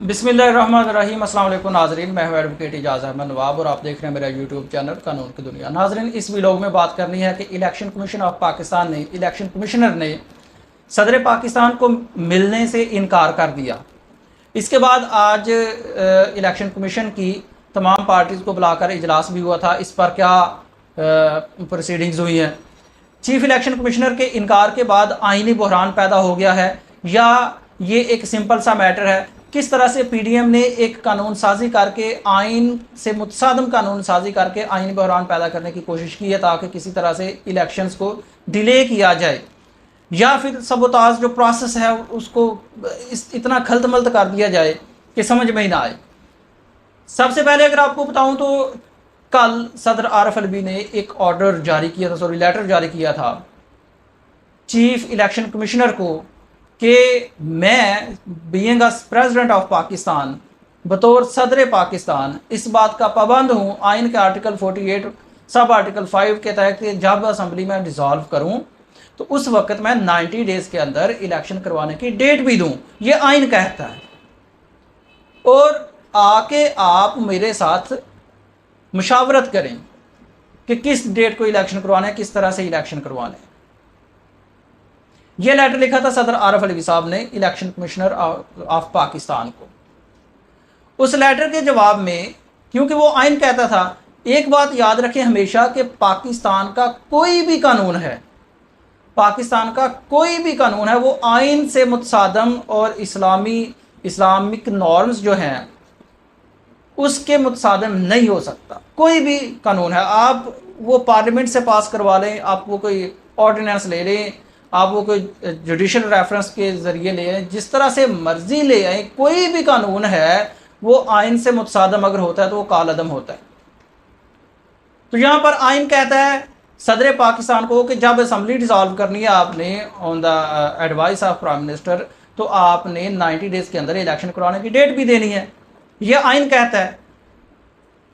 बिस्मिल्लाहिर्रहमानिर्रहीम। अस्सलाम वालेकुम नाज़रीन, मैं हूं एडवोकेट इजाज़ अहमद नवाब और आप देख रहे हैं मेरा यूट्यूब चैनल कानून की दुनिया। नाज़रीन, इस व्लॉग में बात करनी है कि इलेक्शन कमीशन ऑफ पाकिस्तान ने इलेक्शन कमिश्नर ने सदर पाकिस्तान को मिलने से इनकार कर दिया। इसके बाद आज इलेक्शन कमीशन की तमाम पार्टीज़ को बुलाकर इजलास भी हुआ था। इस पर क्या प्रोसीडिंग्स हुई हैं। चीफ इलेक्शन कमिश्नर के इनकार के बाद आईनी बहरान पैदा हो गया है या ये एक सिंपल सा मैटर है। किस तरह से पीडीएम ने एक कानून साजी करके आइन से मुतसादम कानून साजी करके आईनी बहरान पैदा करने की कोशिश की है ताकि किसी तरह से इलेक्शंस को डिले किया जाए या फिर सबोताज जो प्रोसेस है उसको इतना खलत-मलत कर दिया जाए कि समझ में ही ना आए। सबसे पहले अगर आपको बताऊं तो कल सदर आरिफ अलवी ने एक ऑर्डर जारी किया था, लेटर जारी किया था चीफ इलेक्शन कमिश्नर को कि मैं being a president of Pakistan, बतौर सदर पाकिस्तान इस बात का पाबंद हूँ आइन के आर्टिकल 48 सब आर्टिकल 5 के तहत जब असम्बली में डिज़ोल्व करूँ तो उस वक्त मैं 90 डेज़ के अंदर इलेक्शन करवाने की डेट भी दूँ, ये आइन कहता है। और आके आप मेरे साथ मुशावरत करें कि किस डेट को इलेक्शन करवाना है, किस तरह से इलेक्शन करवाने हैं। यह लेटर लिखा था सदर आरिफ अलवी साहब ने इलेक्शन कमिश्नर ऑफ पाकिस्तान को। उस लेटर के जवाब में, क्योंकि वो आइन कहता था, एक बात याद रखें हमेशा कि पाकिस्तान का कोई भी कानून है, पाकिस्तान का कोई भी कानून है वो आइन से मुतसादम और इस्लामिक नॉर्म्स जो हैं उसके मुतसादम नहीं हो सकता। कोई भी कानून है, आप वो पार्लियामेंट से पास करवा लें, आप वो कोई ऑर्डिनेंस ले लें, आप वो कोई जुडिशल रेफरेंस के ज़रिए ले आएँ, जिस तरह से मर्जी ले आएँ, कोई भी कानून है वो आइन से मुतसादम अगर होता है तो वो कालअदम होता है। तो यहाँ पर आइन कहता है सदर पाकिस्तान को कि जब असम्बली डिज़ोल्व करनी है आपने on the advice of prime minister, तो आपने 90 डेज़ के अंदर इलेक्शन करवाने की डेट भी देनी है, यह आइन कहता है।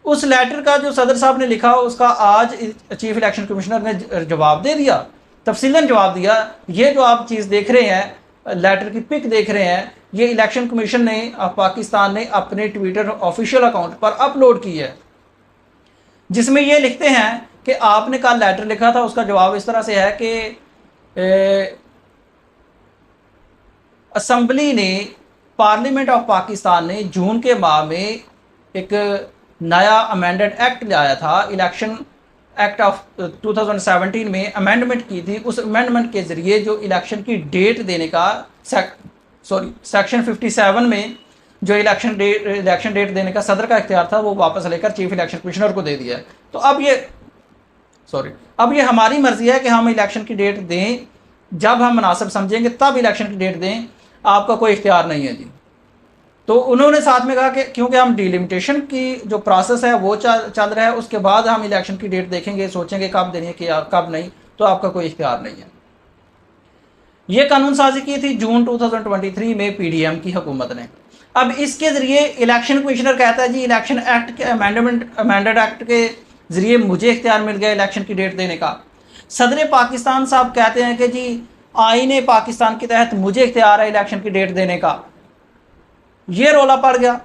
उस लेटर का जो सदर साहब ने लिखा उसका आज चीफ इलेक्शन कमिश्नर ने जवाब दे दिया, तफसीलन जवाब दिया। ये जो आप चीज़ देख रहे हैं, लेटर की पिक देख रहे हैं, ये इलेक्शन कमीशन ने पाकिस्तान ने अपने ट्विटर ऑफिशियल अकाउंट पर अपलोड की है, जिसमें ये लिखते हैं कि आपने कल लेटर लिखा था, उसका जवाब इस तरह से है कि असम्बली ने, पार्लियामेंट ऑफ पाकिस्तान ने जून के माह में एक नया अमेंडेड एक्ट लाया था, इलेक्शन एक्ट ऑफ 2017 में अमेंडमेंट की थी। उस अमेंडमेंट के ज़रिए जो इलेक्शन की डेट देने का सेक्शन 57 में जो इलेक्शन डेट देने का सदर का इख्तियार था वो वापस लेकर चीफ इलेक्शन कमिश्नर को दे दिया है। तो अब ये हमारी मर्ज़ी है कि हम इलेक्शन की डेट दें, जब हम मुनासिब समझेंगे तब इलेक्शन की डेट दें, आपका कोई इख्तियार नहीं है जी। तो उन्होंने साथ में कहा कि क्योंकि हम डिलिमिटेशन की जो प्रोसेस है वो चल रहा है, उसके बाद हम इलेक्शन की डेट देखेंगे, सोचेंगे कब देनी है कि कब नहीं, तो आपका कोई इख्तियार नहीं है। ये कानून साजी की थी जून 2023 में पीडीएम की हुकूमत ने। अब इसके ज़रिए इलेक्शन कमिश्नर कहता है जी इलेक्शन एक्ट के अमेंडेड एक्ट के ज़रिए मुझे इख्तियार मिल गया इलेक्शन की डेट देने का। सदर पाकिस्तान साहब कहते हैं कि जी आईन पाकिस्तान के तहत मुझे इख्तियार है इलेक्शन की डेट देने का। ये रोला पड़ गया।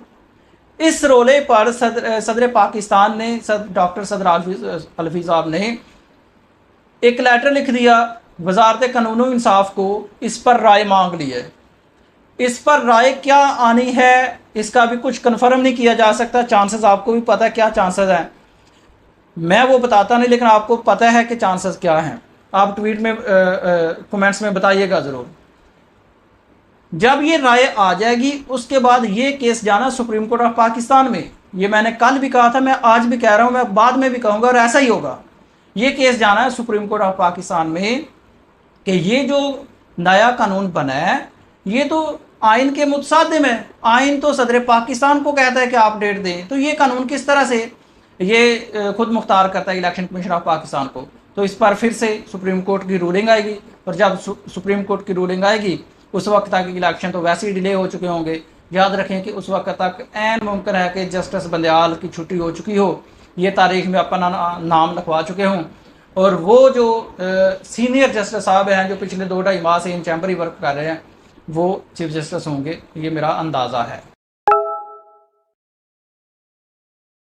इस रोले पर सदर पाकिस्तान ने, डॉक्टर सदर अलवी साहब ने एक लेटर लिख दिया वजारत कानून व इंसाफ को, इस पर राय मांग ली है। इस पर राय क्या आनी है इसका भी कुछ कन्फर्म नहीं किया जा सकता। चांसेस आपको भी पता है क्या चांसेस हैं, मैं वो बताता नहीं, लेकिन आपको पता है कि चांसेस क्या हैं। आप ट्वीट में कमेंट्स में बताइएगा ज़रूर। जब ये राय आ जाएगी उसके बाद ये केस जाना सुप्रीम कोर्ट ऑफ पाकिस्तान में। ये मैंने कल भी कहा था, मैं आज भी कह रहा हूँ, मैं बाद में भी कहूँगा और ऐसा ही होगा। ये केस जाना है सुप्रीम कोर्ट ऑफ पाकिस्तान में कि ये जो नया कानून बना है ये तो आइन के मुतसादिम है। आइन तो सदर पाकिस्तान को कहता है कि आप डेट दें, तो ये कानून किस तरह से ये खुद मुख्तार करता है इलेक्शन कमीशन ऑफ पाकिस्तान को। तो इस पर फिर से सुप्रीम कोर्ट की रूलिंग आएगी, और जब सुप्रीम कोर्ट की रूलिंग आएगी उस वक्त तक इलेक्शन तो वैसे ही डिले हो चुके होंगे। याद रखें कि उस वक्त तक ऐन मुमकिन है कि जस्टिस बंदयाल की छुट्टी हो चुकी हो, ये तारीख में अपना नाम लिखवा चुके हों, और वो जो सीनियर जस्टिस साहब हैं जो पिछले 2-2.5 माह से इन चैम्बर ही वर्क कर रहे हैं वो चीफ जस्टिस होंगे, ये मेरा अंदाज़ा है।